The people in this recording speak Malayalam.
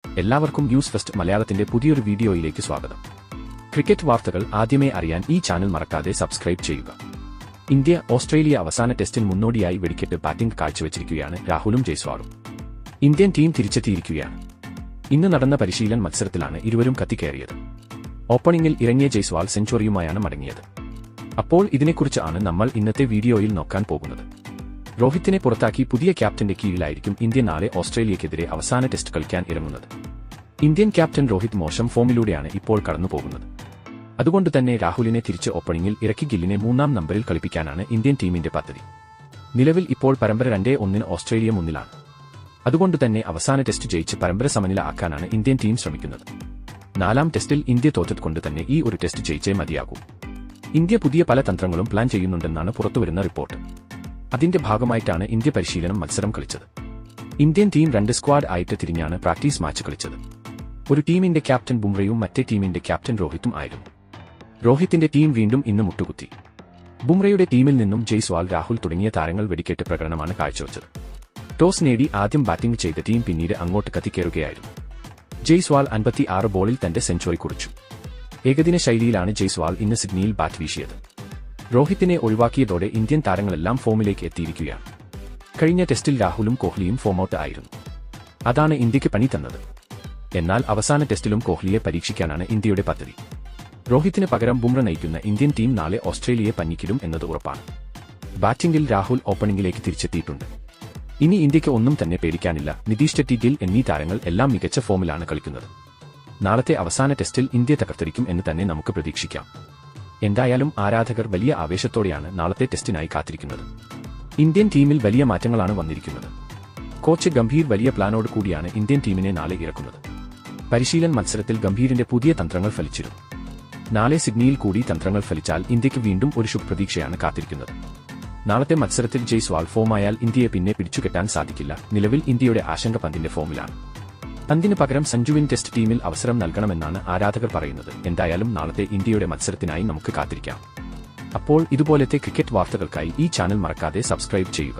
എല്ലാവർക്കും ന്യൂസ് ഫസ്റ്റ് മലയാളത്തിന്റെ പുതിയൊരു വീഡിയോയിലേക്ക് സ്വാഗതം. ക്രിക്കറ്റ് വാർത്തകൾ ആദ്യമേ അറിയാൻ ഈ ചാനൽ മറക്കാതെ സബ്സ്ക്രൈബ് ചെയ്യുക. ഇന്ത്യ ഓസ്ട്രേലിയ അവസാന ടെസ്റ്റിന് മുന്നോടിയായി വെടിക്കെട്ട് ബാറ്റിംഗ് കാഴ്ചവെച്ചിരിക്കുകയാണ് രാഹുലും ജയ്സ്വാളും. Indian team തിരിച്ചെത്തിയിരിക്കുകയാണ്. ഇന്ന് നടന്ന പരിശീലന മത്സരത്തിലാണ് ഇരുവരും കത്തിക്കയറിയത്. ഓപ്പണിംഗിൽ ഇറങ്ങിയ ജയ്സ്വാൾ സെഞ്ചുറിയുമായാണ് മടങ്ങിയത്. അപ്പോൾ ഇതിനെക്കുറിച്ച് ആണ് നമ്മൾ ഇന്നത്തെ വീഡിയോയിൽ നോക്കാൻ പോകുന്നത്. രോഹിത്തിനെ പുറത്താക്കി പുതിയ ക്യാപ്റ്റന്റെ കീഴിലായിരിക്കും ഇന്ത്യ നാളെ ഓസ്ട്രേലിയക്കെതിരെ അവസാന ടെസ്റ്റ് കളിക്കാൻ ഇറങ്ങുന്നത്. ഇന്ത്യൻ ക്യാപ്റ്റൻ രോഹിത് മോശം ഫോമിലൂടെയാണ് ഇപ്പോൾ കടന്നുപോകുന്നത്. അതുകൊണ്ട് തന്നെ രാഹുലിനെ തിരിച്ച് ഓപ്പണിംഗിൽ ഇറക്കി ഗില്ലിനെ 3-ാം നമ്പറിൽ കളിപ്പിക്കാനാണ് ഇന്ത്യൻ ടീമിന്റെ പദ്ധതി. നിലവിൽ ഇപ്പോൾ പരമ്പര 2-1 ഓസ്ട്രേലിയ മുന്നിലാണ്. അതുകൊണ്ട് തന്നെ അവസാന ടെസ്റ്റ് ജയിച്ച് പരമ്പര സമനില ആക്കാനാണ് ഇന്ത്യൻ ടീം ശ്രമിക്കുന്നത്. 4-ാം ടെസ്റ്റിൽ ഇന്ത്യ തോറ്റതുകൊണ്ട് തന്നെ ഈ ഒരു ടെസ്റ്റ് ജയിച്ചേ മതിയാകൂ. ഇന്ത്യ പുതിയ പല തന്ത്രങ്ങളും പ്ലാൻ ചെയ്യുന്നുണ്ടെന്നാണ് പുറത്തുവരുന്ന റിപ്പോർട്ട്. അതിന്റെ ഭാഗമായിട്ടാണ് ഇന്ത്യ പരിശീലനം മത്സരം കളിച്ചത്. ഇന്ത്യൻ ടീം 2 സ്ക്വാഡ് ആയിട്ട് തിരിഞ്ഞാണ് പ്രാക്ടീസ് മാച്ച് കളിച്ചത്. ഒരു ടീമിന്റെ ക്യാപ്റ്റൻ ബുംറയും മറ്റേ ടീമിന്റെ ക്യാപ്റ്റൻ രോഹിത്തും ആയിരുന്നു. രോഹിത്തിന്റെ ടീം വീണ്ടും ഇന്ന് മുട്ടുകുത്തി. ബുംറയുടെ ടീമിൽ നിന്നും ജയ്സ്വാൾ, രാഹുൽ തുടങ്ങിയ താരങ്ങൾ വെടിക്കെട്ട് പ്രകടനമാണ് കാഴ്ചവെച്ചത്. ടോസ് നേടി ആദ്യം ബാറ്റിംഗ് ചെയ്ത ടീം പിന്നീട് അങ്ങോട്ട് കത്തിക്കയറുകയായിരുന്നു. ജയ്സ്വാൾ 56 ബോളിൽ തന്റെ സെഞ്ചുറി കുറിച്ചു. ഏകദിന ശൈലിയിലാണ് ജയ്സ്വാൾ ഇന്ന് സിഡ്നിയിൽ ബാറ്റ് വീശിയത്. രോഹിത്തിനെ ഒഴിവാക്കിയതോടെ ഇന്ത്യൻ താരങ്ങളെല്ലാം ഫോമിലേക്ക് എത്തിയിരിക്കുകയാണ്. കഴിഞ്ഞ ടെസ്റ്റിൽ രാഹുലും കോഹ്ലിയും ഫോമൌട്ട് ആയിരുന്നു. അതാണ് ഇന്ത്യക്ക് പണി തന്നത്. എന്നാൽ അവസാന ടെസ്റ്റിലും കോഹ്ലിയെ പരീക്ഷിക്കാനാണ് ഇന്ത്യയുടെ പദ്ധതി. രോഹിത്തിന് പകരം ബുംറ നയിക്കുന്ന ഇന്ത്യൻ ടീം നാളെ ഓസ്ട്രേലിയയെ പഞ്ഞിക്കിടും എന്നത് ഉറപ്പാണ്. ബാറ്റിംഗിൽ രാഹുൽ ഓപ്പണിംഗിലേക്ക് തിരിച്ചെത്തിയിട്ടുണ്ട്. ഇനി ഇന്ത്യക്ക് ഒന്നും തന്നെ പേടിക്കാനില്ല. നിതീഷ് ഷെട്ടി, ഗിൽ എന്നീ താരങ്ങൾ എല്ലാം മികച്ച ഫോമിലാണ് കളിക്കുന്നത്. നാളത്തെ അവസാന ടെസ്റ്റിൽ ഇന്ത്യ തകർത്തിരിക്കും എന്ന് തന്നെ നമുക്ക് പ്രതീക്ഷിക്കാം. എന്തായാലും ആരാധകർ വലിയ ആവേശത്തോടെയാണ് നാളത്തെ ടെസ്റ്റിനായി കാത്തിരിക്കുന്നത്. ഇന്ത്യൻ ടീമിൽ വലിയ മാറ്റങ്ങളാണ് വന്നിരിക്കുന്നത്. കോച്ച് ഗംഭീർ വലിയ പ്ലാനോട് കൂടിയാണ് ഇന്ത്യൻ ടീമിനെ നാളെ ഇറക്കുന്നത്. പരിശീലന മത്സരത്തിൽ ഗംഭീരിന്റെ പുതിയ തന്ത്രങ്ങൾ ഫലിച്ചിരുന്നു. നാളെ സിഡ്നിയിൽ കൂടി തന്ത്രങ്ങൾ ഫലിച്ചാൽ ഇന്ത്യക്ക് വീണ്ടും ഒരു ശുഭപ്രതീക്ഷയാണ് കാത്തിരിക്കുന്നത്. നാളത്തെ മത്സരത്തിൽ ജയ്സ്വാൾ ഫോമായാൽ ഇന്ത്യയെ പിന്നെ പിടിച്ചുകെട്ടാൻ സാധിക്കില്ല. നിലവിൽ ഇന്ത്യയുടെ ആശങ്ക പന്തിന്റെ ഫോമിലാണ്. പന്തിന് പകരം സഞ്ജുവിന് ടെസ്റ്റ് ടീമിൽ അവസരം നൽകണമെന്നാണ് ആരാധകർ പറയുന്നത്. എന്തായാലും നാളത്തെ ഇന്ത്യയുടെ മത്സരത്തിനായി നമുക്ക് കാത്തിരിക്കാം. അപ്പോൾ ഇതുപോലത്തെ ക്രിക്കറ്റ് വാർത്തകൾക്കായി ഈ ചാനൽ മറക്കാതെ സബ്സ്ക്രൈബ് ചെയ്യുക.